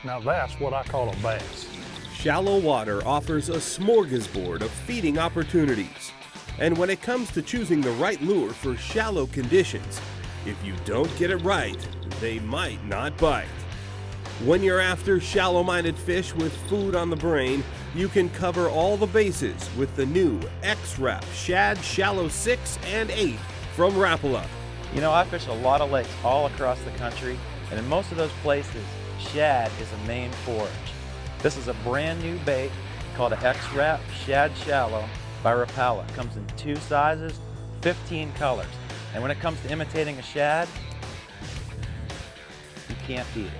Now that's what I call a bass. Shallow water offers a smorgasbord of feeding opportunities. And when it comes to choosing the right lure for shallow conditions, if you don't get it right, they might not bite. When you're after shallow-minded fish with food on the brain, you can cover all the bases with the new X-Rap Shad Shallow 6 and 8 from Rapala. You know, I fish a lot of lakes all across the country, and in most of those places, shad is a main forage. This is a brand new bait called an X-Rap Shad Shallow by Rapala. It comes in 2 sizes, 15 colors. And when it comes to imitating a shad, you can't beat it.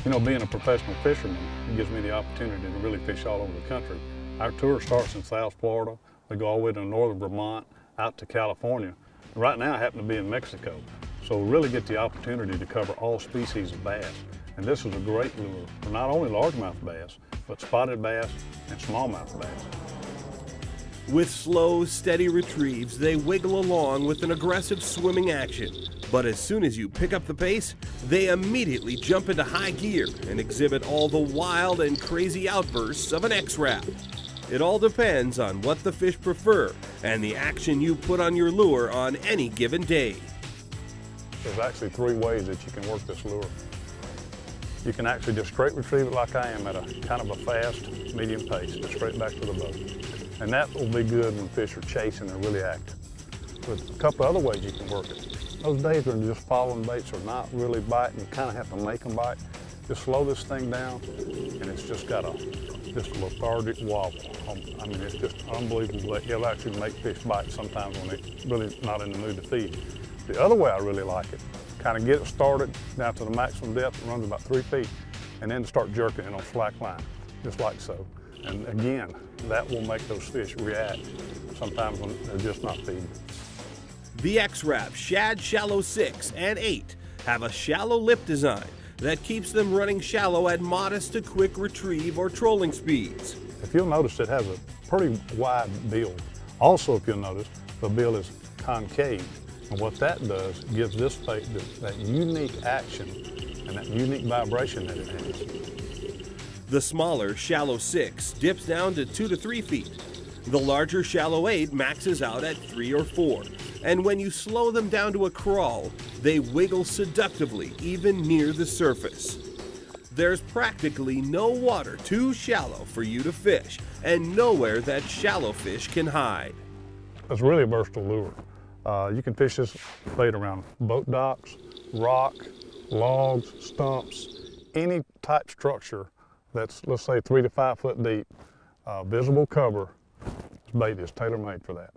You know, being a professional fisherman, it gives me the opportunity to really fish all over the country. Our tour starts in South Florida. We go all the way to northern Vermont, out to California. Right now I happen to be in Mexico. So we really get the opportunity to cover all species of bass. And this is a great lure for not only largemouth bass, but spotted bass and smallmouth bass. With slow, steady retrieves, they wiggle along with an aggressive swimming action. But as soon as you pick up the pace, they immediately jump into high gear and exhibit all the wild and crazy outbursts of an X-Rap. It all depends on what the fish prefer and the action you put on your lure on any given day. There's actually 3 ways that you can work this lure. You can actually just straight retrieve it like I am at a kind of a fast, medium pace, just straight back to the boat. And that will be good when fish are chasing and really active. But a couple other ways you can work it. Those days when you're just following baits or not really biting, you kind of have to make them bite. Just slow this thing down, and it's just got a lethargic wobble. I mean, it's just unbelievable. You'll actually make fish bite sometimes when they're really not in the mood to feed. The other way I really like it, kind of get it started down to the maximum depth, it runs about 3 feet, and then start jerking it on slack line, just like so. And again, that will make those fish react sometimes when they're just not feeding. The X-Rap Shad Shallow 6 and 8 have a shallow lip design that keeps them running shallow at modest to quick retrieve or trolling speeds. If you'll notice, it has a pretty wide bill. Also, if you'll notice, the bill is concave. And what that does, gives this bait that unique action and that unique vibration that it has. The smaller Shallow 6 dips down to 2 to 3 feet. The larger Shallow 8 maxes out at 3 or 4. And when you slow them down to a crawl, they wiggle seductively even near the surface. There's practically no water too shallow for you to fish, and nowhere that shallow fish can hide. It's really a versatile lure. You can fish this bait around boat docks, rock, logs, stumps, any type structure that's, let's say, 3 to 5 foot deep, visible cover. This bait is tailor-made for that.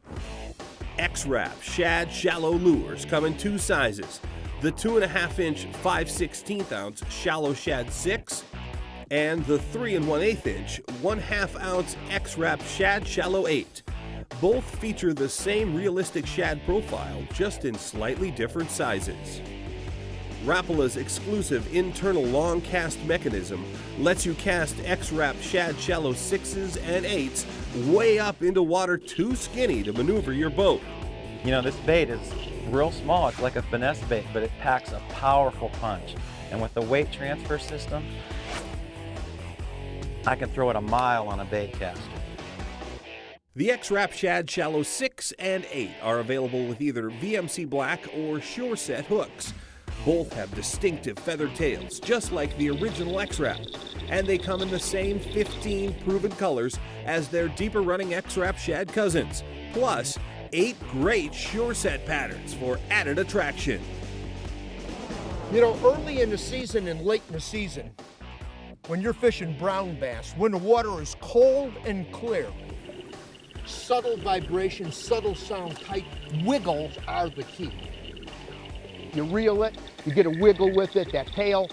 X-Rap Shad Shallow lures come in 2 sizes, the 2.5-inch 5/16 ounce Shallow Shad 6 and the 3 1/8 inch 1/2 ounce X-Rap Shad Shallow 8. Both feature the same realistic shad profile, just in slightly different sizes. Rapala's exclusive internal long cast mechanism lets you cast X-Rap Shad Shallow 6s and 8s way up into water too skinny to maneuver your boat. You know, this bait is real small. It's like a finesse bait, but it packs a powerful punch. And with the weight transfer system, I can throw it a mile on a bait caster. The X-Rap Shad Shallow 6 and 8 are available with either VMC Black or Sure Set hooks. Both have distinctive feathered tails, just like the original X-Rap, and they come in the same 15 proven colors as their deeper running X-Rap Shad cousins, plus 8 great Sure Set patterns for added attraction. You know, early in the season and late in the season, when you're fishing brown bass, when the water is cold and clear, subtle vibration, subtle sound, tight wiggles are the key. You reel it, you get a wiggle with it, that tail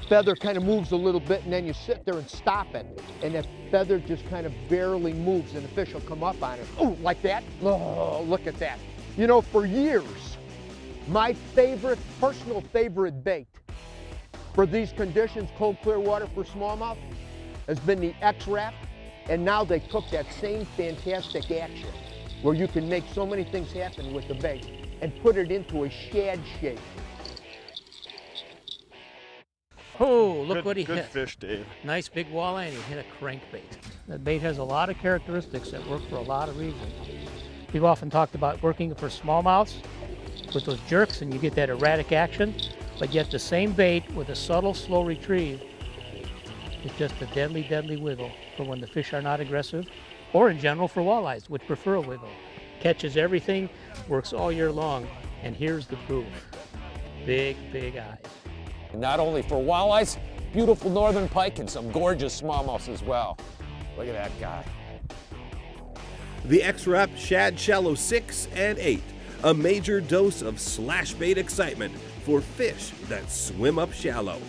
feather kind of moves a little bit, and then you sit there and stop it, and that feather just kind of barely moves, and the fish will come up on it. Oh, like that? Oh, look at that. You know, for years, my personal favorite bait for these conditions, cold, clear water for smallmouth, has been the X-Rap, and now they took that same fantastic action, where you can make so many things happen with the bait, and put it into a shad shape. Oh, look what he Good hit. fish, Dave. Nice big walleye, and he hit a crankbait. That bait has a lot of characteristics that work for a lot of reasons. We've often talked about working for smallmouths with those jerks, and you get that erratic action, but yet the same bait with a subtle, slow retrieve is just a deadly, deadly wiggle for when the fish are not aggressive, or in general for walleyes, which prefer a wiggle. Catches everything, works all year long, and here's the proof. Big, big eyes. Not only for walleyes, beautiful northern pike and some gorgeous smallmouths as well. Look at that guy. The X-Rap Shad Shallow 6 and 8, a major dose of slash bait excitement for fish that swim up shallow.